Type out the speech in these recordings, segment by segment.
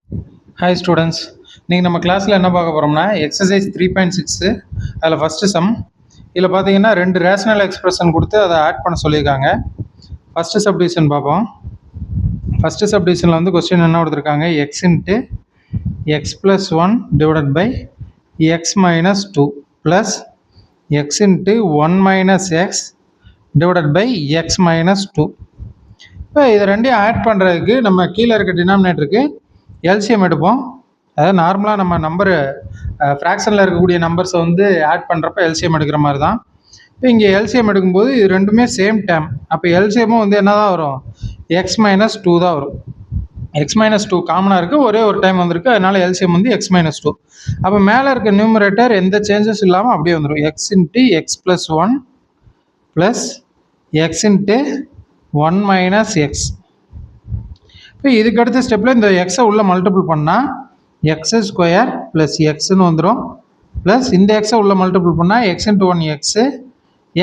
Hi students, நீங்கள் நம்ம கிளாஸில் என்ன பார்க்க போகிறோம்னா எக்ஸசைஸ் 3.6 அதில் ஃபஸ்ட்டு சம். இதில் பார்த்தீங்கன்னா 2 ரேஷனல் எக்ஸ்பிரஷன் கொடுத்து அதை ஆட் பண்ண சொல்லியிருக்காங்க. ஃபஸ்ட்டு சப்டிவிஷன் பார்ப்போம். ஃபஸ்ட்டு சப்டிவிஷனில் வந்து கொஸ்டின் என்ன கொடுத்துருக்காங்க, X into X plus 1 divided by X minus 2 plus X into 1 minus X divided by X minus 2. இப்போ இது ரெண்டையும் ஆட் பண்ணுறதுக்கு நம்ம கீழே இருக்க டினாமினேட்டருக்கு எல்சிஎம் எடுப்போம். அதாவது நார்மலாக நம்ம நம்பரு ஃப்ராக்ஷனில் இருக்கக்கூடிய நம்பர்ஸை வந்து ஆட் பண்ணுறப்ப எல்சிஎம் எடுக்கிற மாதிரி தான். இப்போ இங்கே எல்சிஎம் எடுக்கும்போது இது ரெண்டுமே சேம் டேம். அப்போ எல்சிஎம்மும் வந்து என்ன தான் வரும், எக்ஸ் மைனஸ் 2 தான் வரும். எக்ஸ் மைனஸ் 2 காமனாக இருக்குது, ஒரே ஒரு டைம் வந்திருக்கு, அதனால் எல்சிஎம் வந்து எக்ஸ் மைனஸ் 2. அப்போ மேலே இருக்க நியூமரேட்டர் எந்த சேஞ்சஸ் இல்லாமல் அப்படியே வந்துடும். X into X plus 1 plus X into 1 minus X. இப்போ இதுக்கு அடுத்த ஸ்டெப்பில் இந்த எக்ஸை உள்ள மல்டிபிள் பண்ணால் எக்ஸ் ஸ்கொயர் ப்ளஸ் எக்ஸ்ன்னு வந்துடும். ப்ளஸ் இந்த எக்ஸை உள்ள மல்டிபிள் பண்ணால் x into 1 x,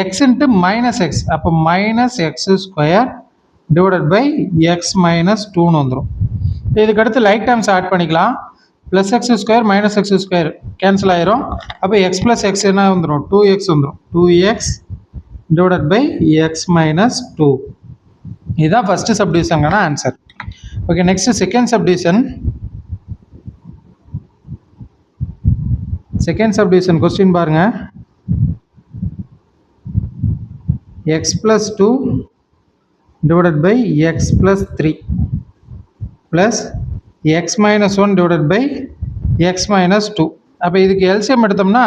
x into minus x, அப்போ minus x square divided by X minus 2ன்னு வந்துடும். இப்போ இதுக்கு அடுத்து லைக் டேர்ம்ஸ் ஆட் பண்ணிக்கலாம். Plus x square minus x square cancel ஆயிரும். அப்போ எக்ஸ் ப்ளஸ் எக்ஸ் என்ன வந்துடும், 2x வந்துடும். 2x divided by X minus 2. இதுதான் ஃபஸ்ட்டு சப்டிவிஷனுக்கான answer. Okay, next second subdivision. Second subdivision question பாருங்க. X plus 2 divided by X plus 3 plus x minus 1 divided by X minus 2. அப்போ இதுக்கு LCM எடுத்தோம்னா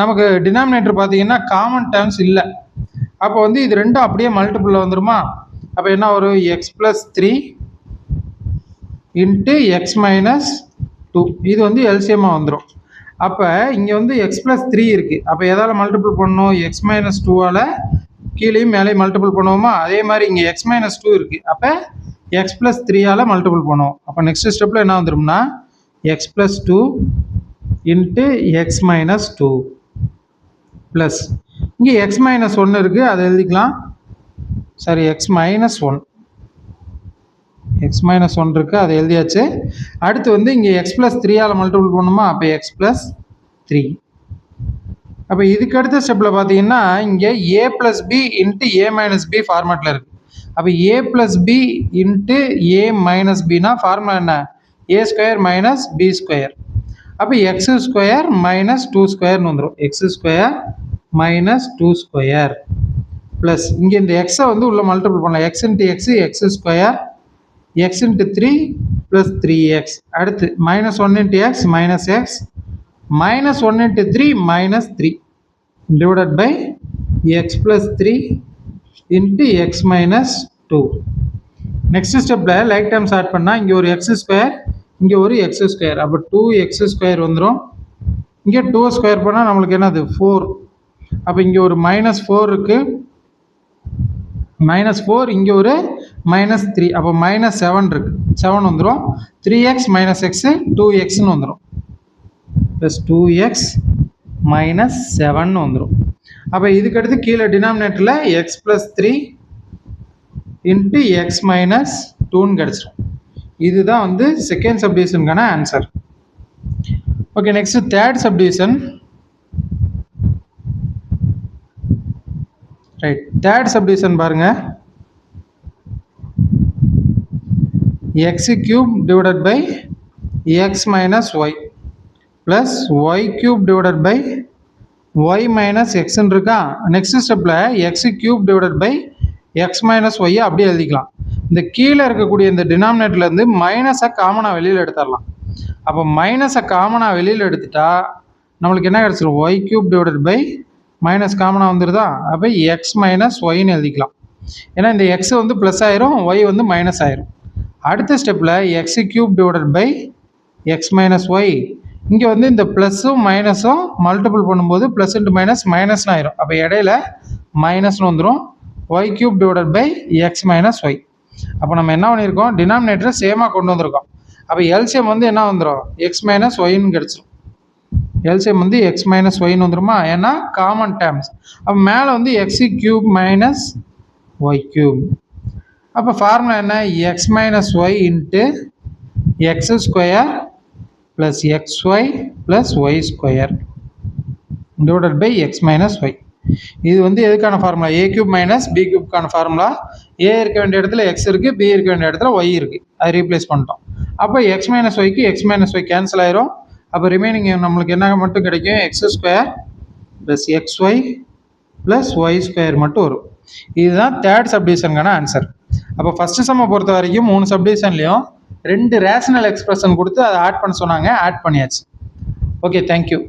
நமக்கு டினாமினேட்டர் பார்த்தீங்கன்னா காமன் டேர்ம்ஸ் இல்லை. அப்போ வந்து இது ரெண்டும் அப்படியே மல்டிபிளில் வந்துருமா. அப்போ என்ன வரும், X plus 3 into X minus 2. இது வந்து எல்சிஎம்மாக வந்துடும். அப்போ இங்கே வந்து எக்ஸ் ப்ளஸ் 3 இருக்குது. அப்போ எதால் மல்டிபிள் பண்ணணும், எக்ஸ் மைனஸ் 2ஆல் கீழேயும் மேலேயும் மல்டிபிள் பண்ணுவோமா. அதே மாதிரி இங்கே எக்ஸ் மைனஸ் 2 இருக்குது. அப்போ எக்ஸ் ப்ளஸ் 3ஆல் மல்டிபிள் பண்ணுவோம். அப்போ நெக்ஸ்ட் ஸ்டெப்பில் என்ன வந்துடும்னா x plus 2 into X minus 2 plus இங்கே எக்ஸ் மைனஸ் 1 இருக்குது, அதை எழுதிக்கலாம். Sorry, x minus 1, x minus 1 இருக்குது, அதை எழுதியாச்சு. அடுத்து வந்து இங்கே எக்ஸ் ப்ளஸ் 3ஆல் மல்டிபிள் பண்ணுமா. அப்போ எக்ஸ் ப்ளஸ் 3. அப்போ இதுக்கு அடுத்த ஸ்டெப்பில் பார்த்தீங்கன்னா இங்கே ஏ ப்ளஸ் பி இன்ட்டு ஏ மைனஸ் பி ஃபார்மேட்டில் இருக்குது. அப்போ ஏ ப்ளஸ் பி இன்ட்டு ஏ மைனஸ் பினா ஃபார்முலா என்ன, ஏ ஸ்கொயர் மைனஸ் பி ஸ்கொயர். அப்போ எக்ஸ் ஸ்கொயர் மைனஸ் 2 ஸ்கொயர்னு வந்துடும். X square minus 2 square plus இங்கே இந்த எக்ஸை வந்து உள்ள மல்டிபிள் பண்ணலாம். X into x X square, X into 3 plus 3x. அடுத்து minus 1 into X minus X, minus 1 into 3 minus 3 divided by X plus 3 into X minus 2. Next ஸ்டெப்பில் like terms add பண்ணால் இங்கே ஒரு எக்ஸ் ஸ்கொயர், இங்கே ஒரு X square, அப்போ 2x square வந்துடும். இங்கே 2 ஸ்கொயர் பண்ணால் நம்மளுக்கு என்னது 4. அப்போ இங்கே ஒரு மைனஸ் 4 இருக்குது, மைனஸ் 4, இங்கே ஒரு மைனஸ் 3, அப்போ மைனஸ் 7 இருக்குது, 7 வந்துடும். 3x மைனஸ் எக்ஸு 2xன்னு வந்துடும், ப்ளஸ் 2x மைனஸ் 7ன்னு வந்துடும். அப்போ இதுக்கடுத்து கீழே டினாமினேட்டரில் x plus 3 into X minus 2ன்னு கிடச்சிடும். இதுதான் வந்து செகண்ட் சப்டிவிஷனுக்கான answer. Okay, next third subdivision. Right, third subdivision பாருங்க. X cube divided by X minus y plus y cube divided by y minus எக்ஸ்ன்னு இருக்கா. நெக்ஸ்ட் ஸ்டெப்பில் X cube divided by X minus ஒய்யை அப்படியே எழுதிக்கலாம். இந்த கீழே இருக்கக்கூடிய இந்த டினாமினேட்டர்லேருந்து மைனஸை காமனாக வெளியில் எடுத்துடலாம். அப்போ மைனஸை காமனாக வெளியில் எடுத்துட்டா நம்மளுக்கு என்ன கிடச்சிடும், Y cube divided by minus காமனாக வந்துடுதா. அப்போ எக்ஸ் மைனஸ் ஒய்ன்னு எழுதிக்கலாம். ஏன்னா இந்த எக்ஸ் வந்து ப்ளஸ் ஆயிரும், ஒய் வந்து மைனஸ் ஆயிரும். அடுத்த ஸ்டெப்பில் X cube divided by X minus Y, இங்கே வந்து இந்த ப்ளஸ்ஸும் மைனஸும் மல்டிபிள் பண்ணும்போது ப்ளஸ் இன்ட்டு மைனஸ் மைனஸ்னு ஆயிரும். அப்போ இடையில மைனஸ்னு வந்துடும். Y cube divided by X minus Y. அப்போ நம்ம என்ன பண்ணியிருக்கோம், டினாமினேட்டரை சேமாக கொண்டு வந்திருக்கோம். அப்போ எல்சிஎம் வந்து என்ன வந்துடும், எக்ஸ் மைனஸ் ஒய்ன்னு கிடச்சிடும். எல்சிஎம் வந்து எக்ஸ் மைனஸ் ஒய்ன்னு வந்துருமா, ஏன்னா காமன் டேர்ம்ஸ். அப்போ மேலே வந்து X cube minus Y cube. அப்போ ஃபார்முலா என்ன, X minus Y into X square plus XY plus Y square divided by X minus Y. இது வந்து எதுக்கான formula? A cube minus B கியூப்கான ஃபார்முலா. ஏ இருக்க வேண்டிய இடத்துல எக்ஸ் இருக்குது, பி இருக்க வேண்டிய இடத்துல ஒய் இருக்குது. அதை ரீப்ளேஸ் பண்ணிட்டோம். அப்போ எக்ஸ் மைனஸ் ஒய்க்கு எக்ஸ் மைனஸ் ஒய் கேன்சல் ஆயிரும். அப்போ ரிமைனிங் நம்மளுக்கு என்ன மட்டும் கிடைக்கும்? X square plus XY plus Y square மட்டும் வரும். இதுதான் தேர்ட் சப்டிவிஷனுக்கான ஆன்சர். அப்போ ஃபஸ்ட்டு சம்மை பொறுத்த வரைக்கும் 3 சப்டிவிஷன்லையும் 2 ரேஷனல் எக்ஸ்பிரஷன் கொடுத்து அதை ஆட் பண்ண சொன்னாங்க, ஆட் பண்ணியாச்சு. Okay, thank you.